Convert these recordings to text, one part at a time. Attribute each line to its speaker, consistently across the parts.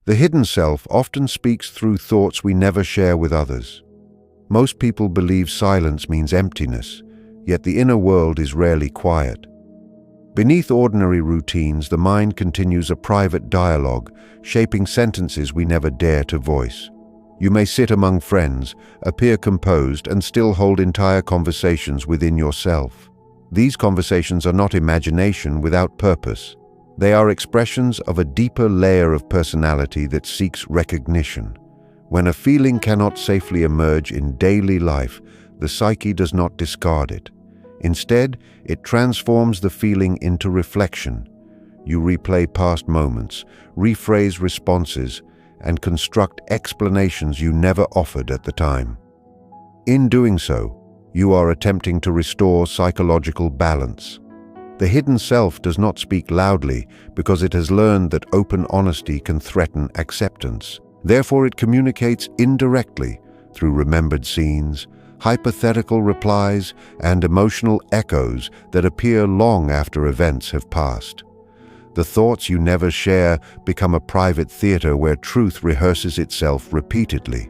Speaker 1: The hidden self often speaks through thoughts we never share with others. Most people believe silence means emptiness, yet the inner world is rarely quiet. Beneath ordinary routines, the mind continues a private dialogue, shaping sentences we never dare to voice. You may sit among friends, appear composed, and still hold entire conversations within yourself. These conversations are not imagination without purpose. They are expressions of a deeper layer of personality that seeks recognition. When a feeling cannot safely emerge in daily life, the psyche does not discard it. Instead, it transforms the feeling into reflection. You replay past moments, rephrase responses, and construct explanations you never offered at the time. In doing so, you are attempting to restore psychological balance. The hidden self does not speak loudly because it has learned that open honesty can threaten acceptance. Therefore, it communicates indirectly through remembered scenes, hypothetical replies, and emotional echoes that appear long after events have passed. The thoughts you never share become a private theater where truth rehearses itself repeatedly.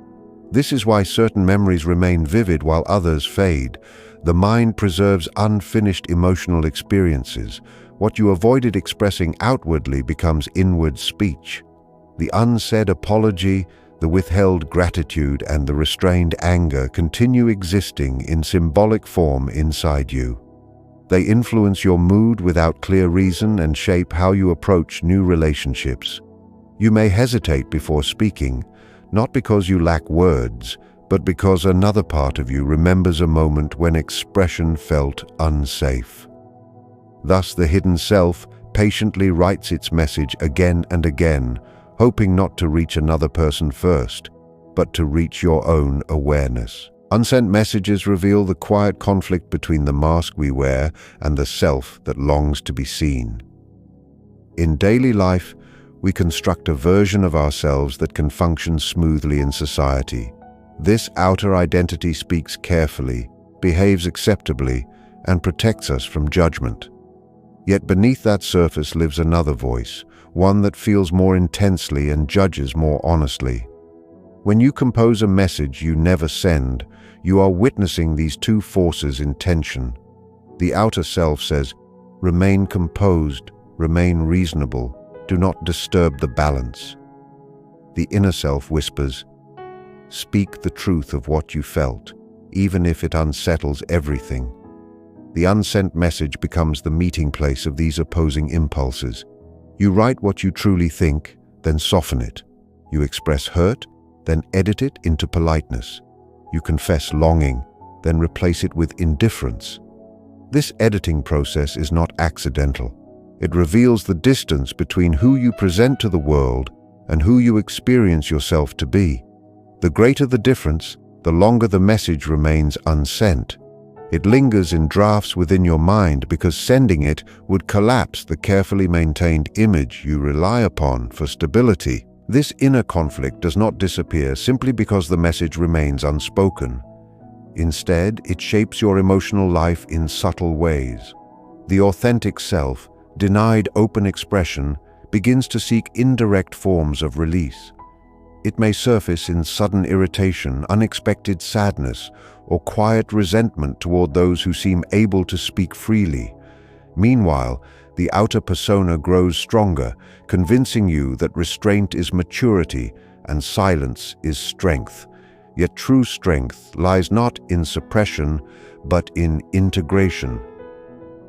Speaker 1: This is why certain memories remain vivid while others fade. The mind preserves unfinished emotional experiences. What you avoided expressing outwardly becomes inward speech. The unsaid apology, the withheld gratitude, and the restrained anger continue existing in symbolic form inside you. They influence your mood without clear reason and shape how you approach new relationships. You may hesitate before speaking, not because you lack words, but because another part of you remembers a moment when expression felt unsafe. Thus, the hidden self patiently writes its message again and again, hoping not to reach another person first, but to reach your own awareness. Unsent messages reveal the quiet conflict between the mask we wear and the self that longs to be seen. In daily life, we construct a version of ourselves that can function smoothly in society. This outer identity speaks carefully, behaves acceptably, and protects us from judgment. Yet beneath that surface lives another voice, one that feels more intensely and judges more honestly. When you compose a message you never send, you are witnessing these two forces in tension. The outer self says, "Remain composed, remain reasonable, do not disturb the balance." The inner self whispers, "Speak the truth of what you felt, even if it unsettles everything." The unsent message becomes the meeting place of these opposing impulses. You write what you truly think, then soften it. You express hurt, then edit it into politeness. You confess longing, then replace it with indifference. This editing process is not accidental. It reveals the distance between who you present to the world and who you experience yourself to be. The greater the difference, the longer the message remains unsent. It lingers in drafts within your mind because sending it would collapse the carefully maintained image you rely upon for stability. This inner conflict does not disappear simply because the message remains unspoken. Instead, it shapes your emotional life in subtle ways. The authentic self, denied open expression, begins to seek indirect forms of release. It may surface in sudden irritation, unexpected sadness, or quiet resentment toward those who seem able to speak freely. Meanwhile, the outer persona grows stronger, convincing you that restraint is maturity and silence is strength. Yet true strength lies not in suppression, but in integration.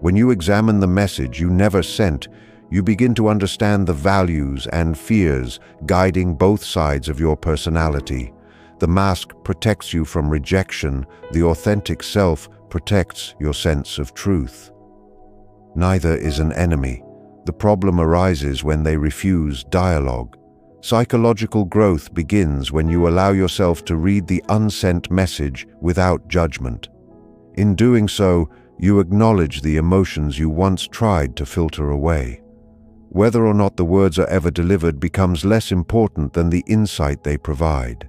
Speaker 1: When you examine the message you never sent, you begin to understand the values and fears guiding both sides of your personality. The mask protects you from rejection, the authentic self protects your sense of truth. Neither is an enemy. The problem arises when they refuse dialogue. Psychological growth begins when you allow yourself to read the unsent message without judgment. In doing so, you acknowledge the emotions you once tried to filter away. Whether or not the words are ever delivered becomes less important than the insight they provide.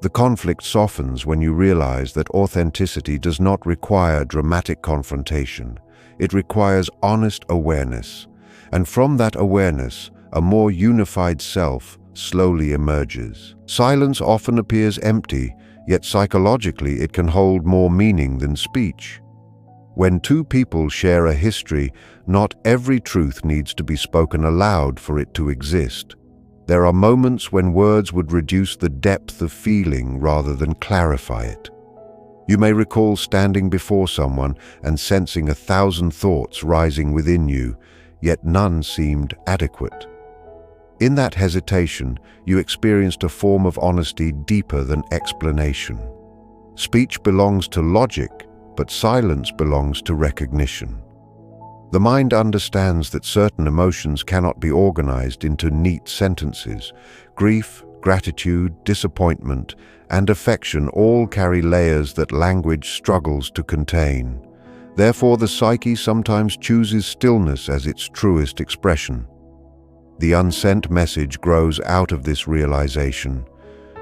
Speaker 1: The conflict softens when you realize that authenticity does not require dramatic confrontation. It requires honest awareness. And from that awareness, a more unified self, slowly emerges. Silence often appears empty, yet psychologically it can hold more meaning than speech. When two people share a history, not every truth needs to be spoken aloud for it to exist. There are moments when words would reduce the depth of feeling rather than clarify it. You may recall standing before someone and sensing 1,000 thoughts rising within you, yet none seemed adequate. In that hesitation, you experienced a form of honesty deeper than explanation. Speech belongs to logic, but silence belongs to recognition. The mind understands that certain emotions cannot be organized into neat sentences. Grief, gratitude, disappointment, and affection all carry layers that language struggles to contain. Therefore, the psyche sometimes chooses stillness as its truest expression. The unsent message grows out of this realization.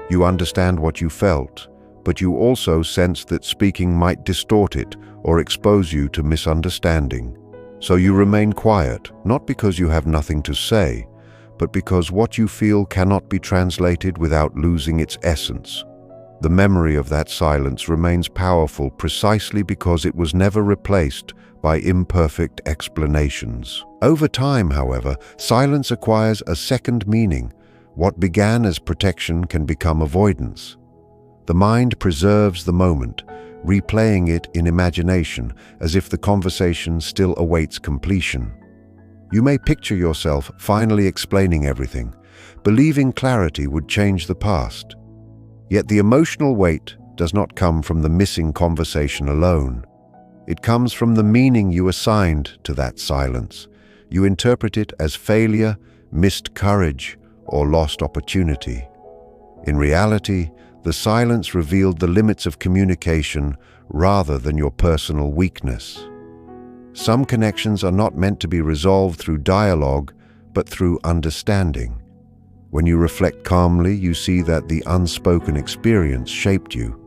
Speaker 1: You understand what you felt, but you also sense that speaking might distort it or expose you to misunderstanding. So you remain quiet, not because you have nothing to say, but because what you feel cannot be translated without losing its essence. The memory of that silence remains powerful precisely because it was never replaced by imperfect explanations. Over time, however, silence acquires a second meaning. What began as protection can become avoidance. The mind preserves the moment, replaying it in imagination as if the conversation still awaits completion. You may picture yourself finally explaining everything, believing clarity would change the past. Yet the emotional weight does not come from the missing conversation alone. It comes from the meaning you assigned to that silence. You interpret it as failure, missed courage, or lost opportunity. In reality, the silence revealed the limits of communication rather than your personal weakness. Some connections are not meant to be resolved through dialogue, but through understanding. When you reflect calmly, you see that the unspoken experience shaped you.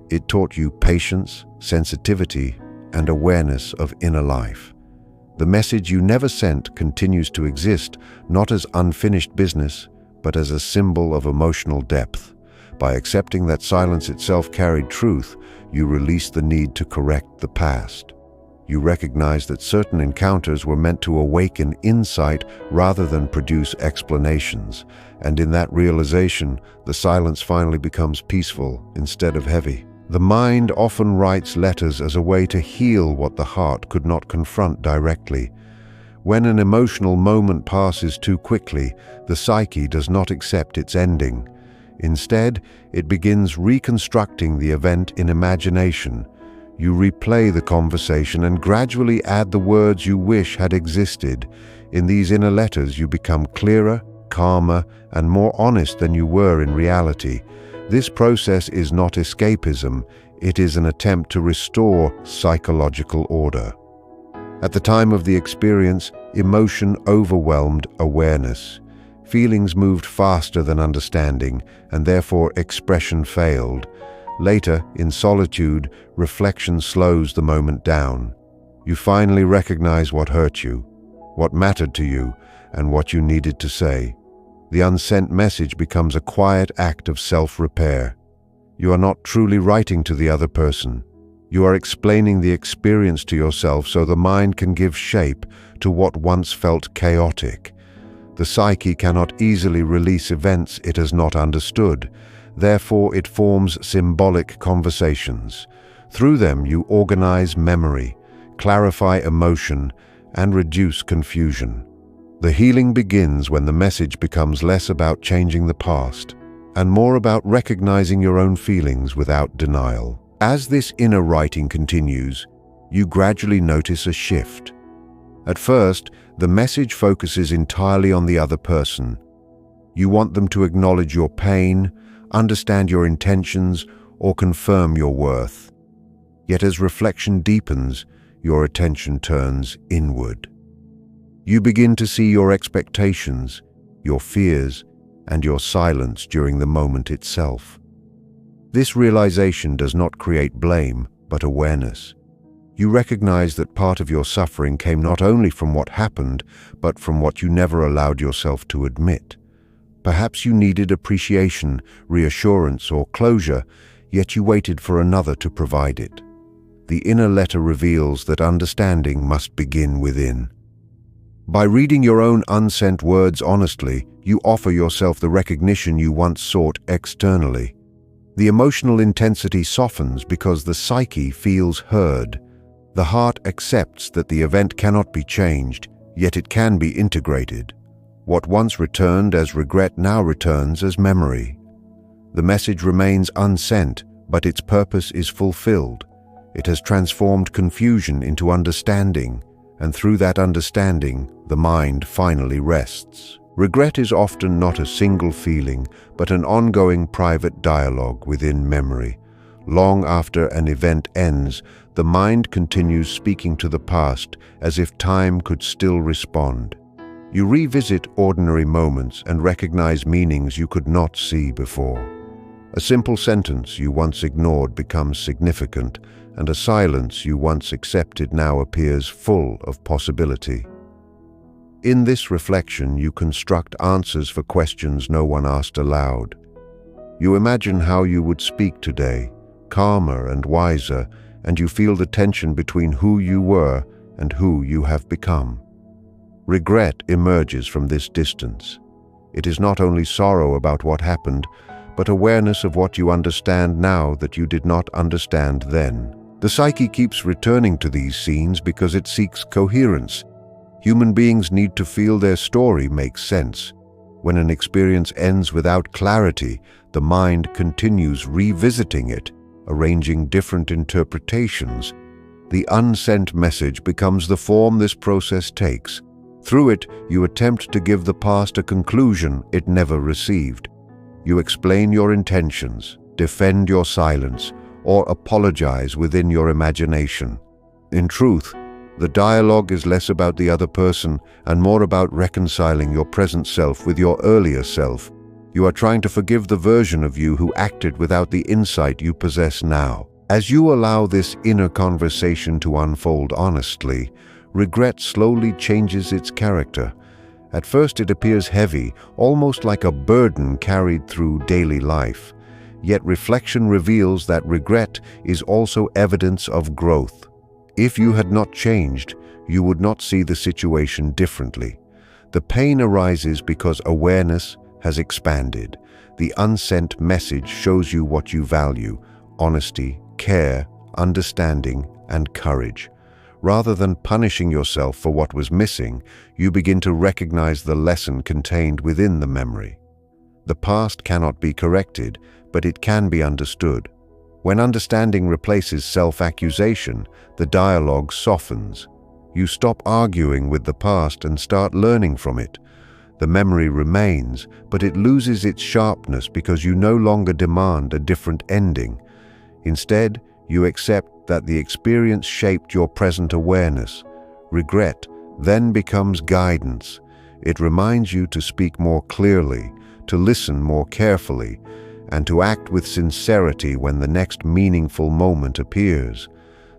Speaker 1: It taught you patience, sensitivity, and awareness of inner life. The message you never sent continues to exist, not as unfinished business, but as a symbol of emotional depth. By accepting that silence itself carried truth, you release the need to correct the past. You recognize that certain encounters were meant to awaken insight rather than produce explanations, and in that realization, the silence finally becomes peaceful instead of heavy. The mind often writes letters as a way to heal what the heart could not confront directly. When an emotional moment passes too quickly, the psyche does not accept its ending. Instead, it begins reconstructing the event in imagination. You replay the conversation and gradually add the words you wish had existed. In these inner letters, you become clearer, calmer, and more honest than you were in reality. This process is not escapism, it is an attempt to restore psychological order. At the time of the experience, emotion overwhelmed awareness. Feelings moved faster than understanding, and therefore expression failed. Later, in solitude, reflection slows the moment down. You finally recognize what hurt you, what mattered to you, and what you needed to say. The unsent message becomes a quiet act of self-repair. You are not truly writing to the other person. You are explaining the experience to yourself so the mind can give shape to what once felt chaotic. The psyche cannot easily release events it has not understood. Therefore, it forms symbolic conversations. Through them, you organize memory, clarify emotion, and reduce confusion. The healing begins when the message becomes less about changing the past and more about recognizing your own feelings without denial. As this inner writing continues, you gradually notice a shift. At first, the message focuses entirely on the other person. You want them to acknowledge your pain, understand your intentions, or confirm your worth. Yet as reflection deepens, your attention turns inward. You begin to see your expectations, your fears, and your silence during the moment itself. This realization does not create blame, but awareness. You recognize that part of your suffering came not only from what happened, but from what you never allowed yourself to admit. Perhaps you needed appreciation, reassurance, or closure, yet you waited for another to provide it. The inner letter reveals that understanding must begin within. By reading your own unsent words honestly, you offer yourself the recognition you once sought externally. The emotional intensity softens because the psyche feels heard. The heart accepts that the event cannot be changed, yet it can be integrated. What once returned as regret now returns as memory. The message remains unsent, but its purpose is fulfilled. It has transformed confusion into understanding, and through that understanding, the mind finally rests. Regret is often not a single feeling, but an ongoing private dialogue within memory. Long after an event ends, the mind continues speaking to the past as if time could still respond. You revisit ordinary moments and recognize meanings you could not see before. A simple sentence you once ignored becomes significant, and a silence you once accepted now appears full of possibility. In this reflection, you construct answers for questions no one asked aloud. You imagine how you would speak today, calmer and wiser, and you feel the tension between who you were and who you have become. Regret emerges from this distance. It is not only sorrow about what happened, but awareness of what you understand now that you did not understand then. The psyche keeps returning to these scenes because it seeks coherence. Human beings need to feel their story makes sense. When an experience ends without clarity, the mind continues revisiting it, arranging different interpretations. The unsent message becomes the form this process takes. Through it, you attempt to give the past a conclusion it never received. You explain your intentions, defend your silence, or apologize within your imagination. In truth, the dialogue is less about the other person and more about reconciling your present self with your earlier self. You are trying to forgive the version of you who acted without the insight you possess now. As you allow this inner conversation to unfold honestly, regret slowly changes its character. At first it appears heavy, almost like a burden carried through daily life. Yet reflection reveals that regret is also evidence of growth. If you had not changed, you would not see the situation differently. The pain arises because awareness has expanded. The unsent message shows you what you value: honesty, care, understanding, and courage. Rather than punishing yourself for what was missing, you begin to recognize the lesson contained within the memory. The past cannot be corrected, but it can be understood. When understanding replaces self-accusation, the dialogue softens. You stop arguing with the past and start learning from it. The memory remains, but it loses its sharpness because you no longer demand a different ending. Instead, you accept that the experience shaped your present awareness. Regret then becomes guidance. It reminds you to speak more clearly, to listen more carefully, and to act with sincerity when the next meaningful moment appears.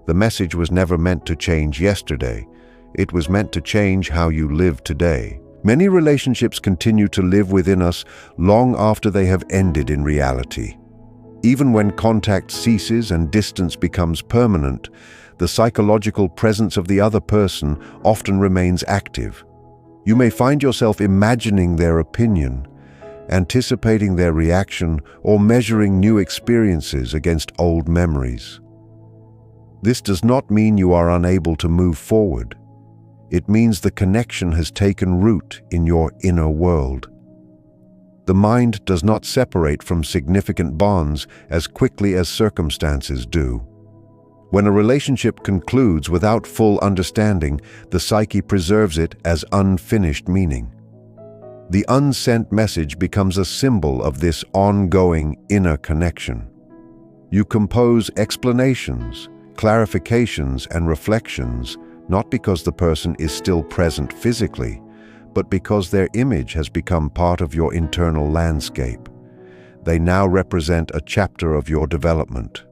Speaker 1: The message was never meant to change yesterday. It was meant to change how you live today. Many relationships continue to live within us long after they have ended in reality. Even when contact ceases and distance becomes permanent, the psychological presence of the other person often remains active. You may find yourself imagining their opinion, anticipating their reaction, or measuring new experiences against old memories. This does not mean you are unable to move forward. It means the connection has taken root in your inner world. The mind does not separate from significant bonds as quickly as circumstances do. When a relationship concludes without full understanding, the psyche preserves it as unfinished meaning. The unsent message becomes a symbol of this ongoing inner connection. You compose explanations, clarifications, and reflections, not because the person is still present physically, but because their image has become part of your internal landscape. They now represent a chapter of your development.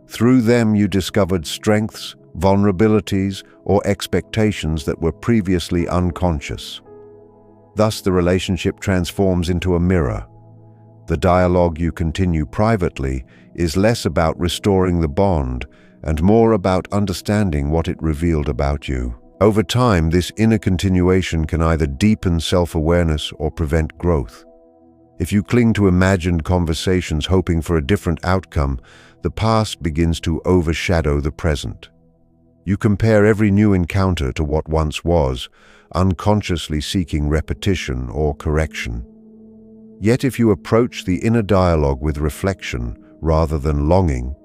Speaker 1: Through them you discovered strengths, vulnerabilities, or expectations that were previously unconscious. Thus, the relationship transforms into a mirror. The dialogue you continue privately is less about restoring the bond and more about understanding what it revealed about you. Over time, this inner continuation can either deepen self-awareness or prevent growth. If you cling to imagined conversations hoping for a different outcome, the past begins to overshadow the present. You compare every new encounter to what once was, unconsciously seeking repetition or correction. Yet if you approach the inner dialogue with reflection rather than longing,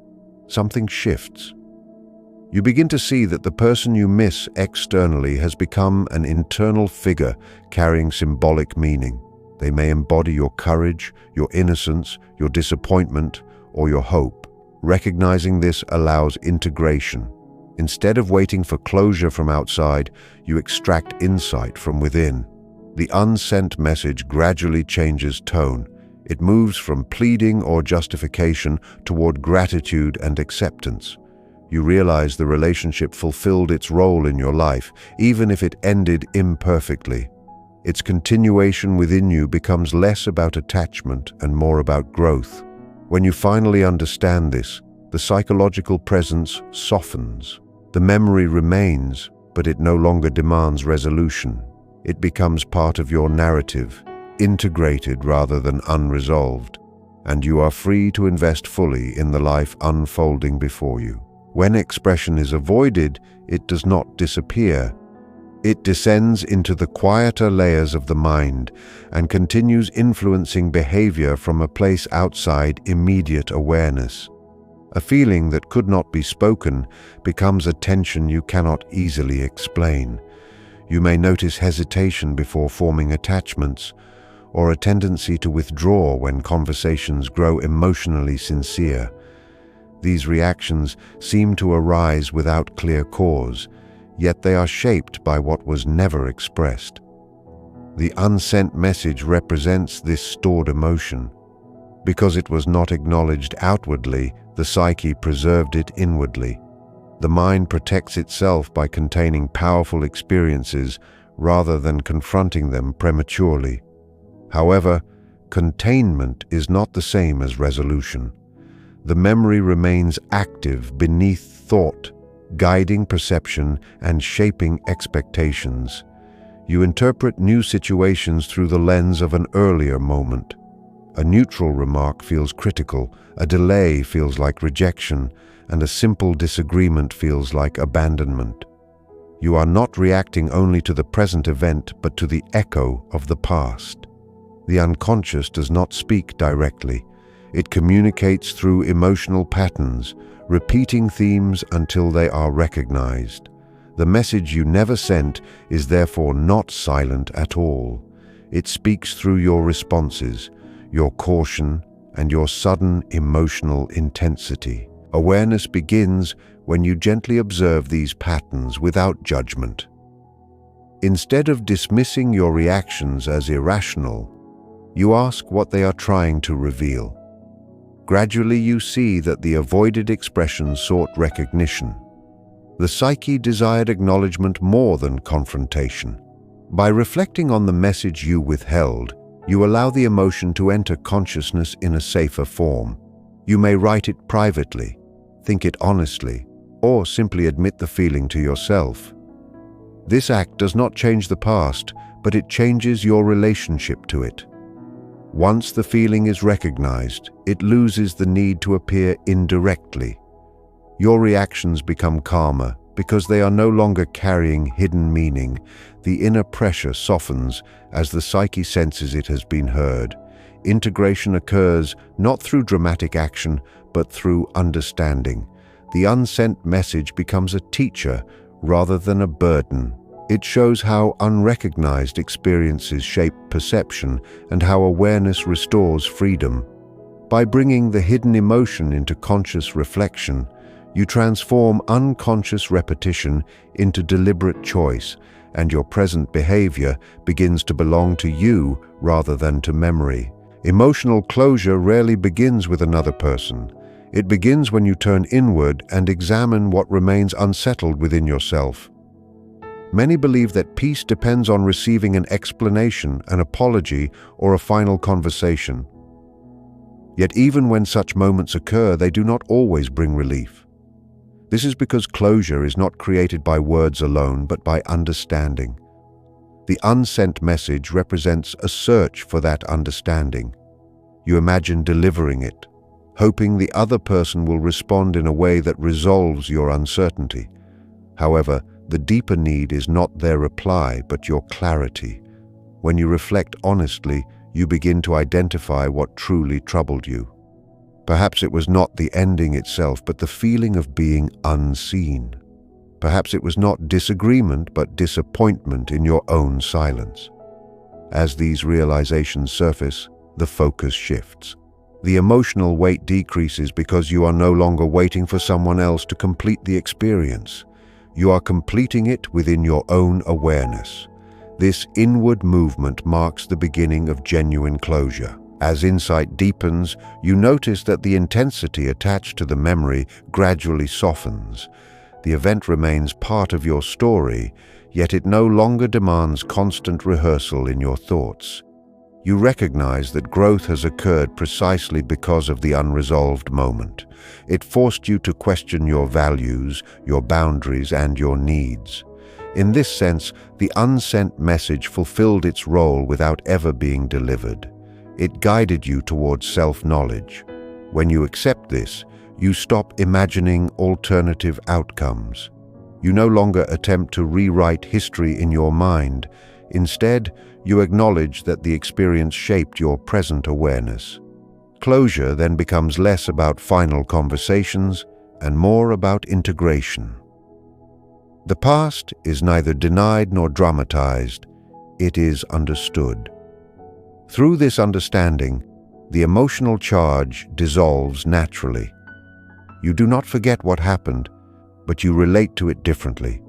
Speaker 1: something shifts. You begin to see that the person you miss externally has become an internal figure carrying symbolic meaning. They may embody your courage, your innocence, your disappointment, or your hope. Recognizing this allows integration. Instead of waiting for closure from outside, you extract insight from within. The unsent message gradually changes tone. It moves from pleading or justification toward gratitude and acceptance. You realize the relationship fulfilled its role in your life, even if it ended imperfectly. Its continuation within you becomes less about attachment and more about growth. When you finally understand this, the psychological presence softens. The memory remains, but it no longer demands resolution. It becomes part of your narrative, integrated rather than unresolved, and you are free to invest fully in the life unfolding before you. When expression is avoided, it does not disappear. It descends into the quieter layers of the mind and continues influencing behavior from a place outside immediate awareness. A feeling that could not be spoken becomes a tension you cannot easily explain. You may notice hesitation before forming attachments, or a tendency to withdraw when conversations grow emotionally sincere. These reactions seem to arise without clear cause, yet they are shaped by what was never expressed. The unsent message represents this stored emotion. Because it was not acknowledged outwardly, the psyche preserved it inwardly. The mind protects itself by containing powerful experiences rather than confronting them prematurely. However, containment is not the same as resolution. The memory remains active beneath thought, guiding perception and shaping expectations. You interpret new situations through the lens of an earlier moment. A neutral remark feels critical, a delay feels like rejection, and a simple disagreement feels like abandonment. You are not reacting only to the present event, but to the echo of the past. The unconscious does not speak directly. It communicates through emotional patterns, repeating themes until they are recognized. The message you never sent is therefore not silent at all. It speaks through your responses, your caution, and your sudden emotional intensity. Awareness begins when you gently observe these patterns without judgment. Instead of dismissing your reactions as irrational, you ask what they are trying to reveal. Gradually you see that the avoided expression sought recognition. The psyche desired acknowledgement more than confrontation. By reflecting on the message you withheld, you allow the emotion to enter consciousness in a safer form. You may write it privately, think it honestly, or simply admit the feeling to yourself. This act does not change the past, but it changes your relationship to it. Once the feeling is recognized, it loses the need to appear indirectly. Your reactions become calmer because they are no longer carrying hidden meaning. The inner pressure softens as the psyche senses it has been heard. Integration occurs not through dramatic action, but through understanding. The unsent message becomes a teacher rather than a burden. It shows how unrecognized experiences shape perception and how awareness restores freedom. By bringing the hidden emotion into conscious reflection, you transform unconscious repetition into deliberate choice, and your present behavior begins to belong to you rather than to memory. Emotional closure rarely begins with another person. It begins when you turn inward and examine what remains unsettled within yourself. Many believe that peace depends on receiving an explanation, an apology, or a final conversation. Yet even when such moments occur, they do not always bring relief. This is because closure is not created by words alone, but by understanding. The unsent message represents a search for that understanding. You imagine delivering it, hoping the other person will respond in a way that resolves your uncertainty. However, the deeper need is not their reply, but your clarity. When you reflect honestly, you begin to identify what truly troubled you. Perhaps it was not the ending itself, but the feeling of being unseen. Perhaps it was not disagreement, but disappointment in your own silence. As these realizations surface, the focus shifts. The emotional weight decreases because you are no longer waiting for someone else to complete the experience. You are completing it within your own awareness. This inward movement marks the beginning of genuine closure. As insight deepens, you notice that the intensity attached to the memory gradually softens. The event remains part of your story, yet it no longer demands constant rehearsal in your thoughts. You recognize that growth has occurred precisely because of the unresolved moment. It forced you to question your values, your boundaries, and your needs. In this sense, the unsent message fulfilled its role without ever being delivered. It guided you towards self-knowledge. When you accept this, you stop imagining alternative outcomes. You no longer attempt to rewrite history in your mind. Instead, you acknowledge that the experience shaped your present awareness. Closure then becomes less about final conversations and more about integration. The past is neither denied nor dramatized, it is understood. Through this understanding, the emotional charge dissolves naturally. You do not forget what happened, but you relate to it differently.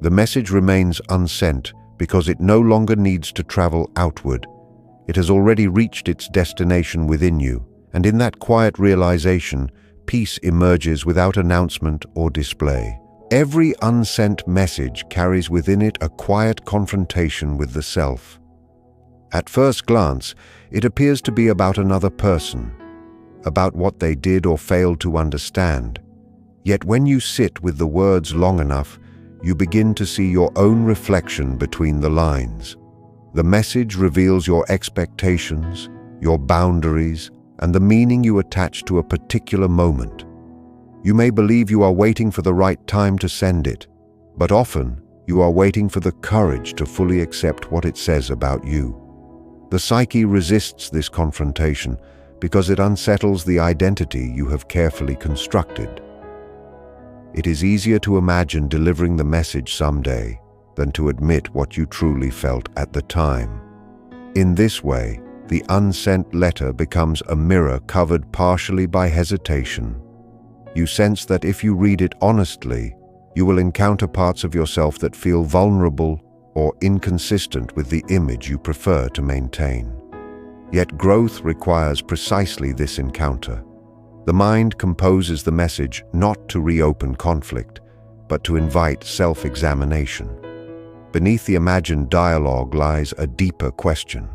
Speaker 1: The message remains unsent because it no longer needs to travel outward. It has already reached its destination within you, and in that quiet realization, peace emerges without announcement or display. Every unsent message carries within it a quiet confrontation with the self. At first glance, it appears to be about another person, about what they did or failed to understand. Yet when you sit with the words long enough, you begin to see your own reflection between the lines. The message reveals your expectations, your boundaries, and the meaning you attach to a particular moment. You may believe you are waiting for the right time to send it, but often you are waiting for the courage to fully accept what it says about you. The psyche resists this confrontation because it unsettles the identity you have carefully constructed. It is easier to imagine delivering the message someday than to admit what you truly felt at the time. In this way, the unsent letter becomes a mirror covered partially by hesitation. You sense that if you read it honestly, you will encounter parts of yourself that feel vulnerable or inconsistent with the image you prefer to maintain. Yet growth requires precisely this encounter. The mind composes the message not to reopen conflict, but to invite self-examination. Beneath the imagined dialogue lies a deeper question.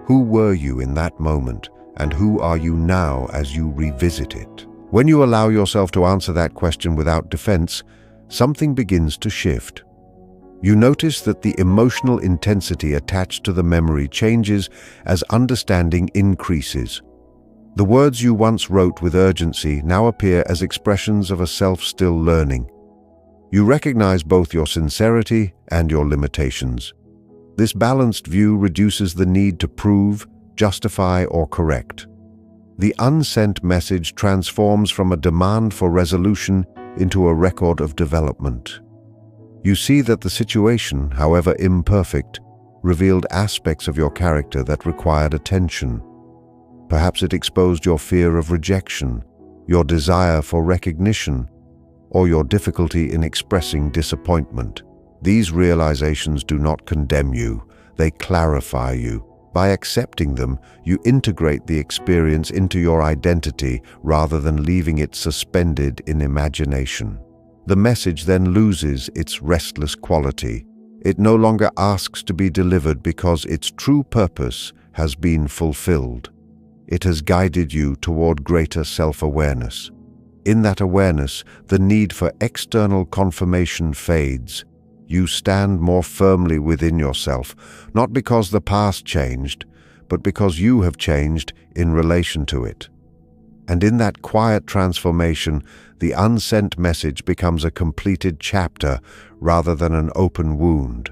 Speaker 1: Who were you in that moment, and who are you now as you revisit it? When you allow yourself to answer that question without defense, something begins to shift. You notice that the emotional intensity attached to the memory changes as understanding increases. The words you once wrote with urgency now appear as expressions of a self still learning. You recognize both your sincerity and your limitations. This balanced view reduces the need to prove, justify, or correct. The unsent message transforms from a demand for resolution into a record of development. You see that the situation, however imperfect, revealed aspects of your character that required attention. Perhaps it exposed your fear of rejection, your desire for recognition, or your difficulty in expressing disappointment. These realizations do not condemn you, they clarify you. By accepting them, you integrate the experience into your identity rather than leaving it suspended in imagination. The message then loses its restless quality. It no longer asks to be delivered because its true purpose has been fulfilled. It has guided you toward greater self-awareness. In that awareness, the need for external confirmation fades. You stand more firmly within yourself, not because the past changed, but because you have changed in relation to it. And in that quiet transformation, the unsent message becomes a completed chapter rather than an open wound.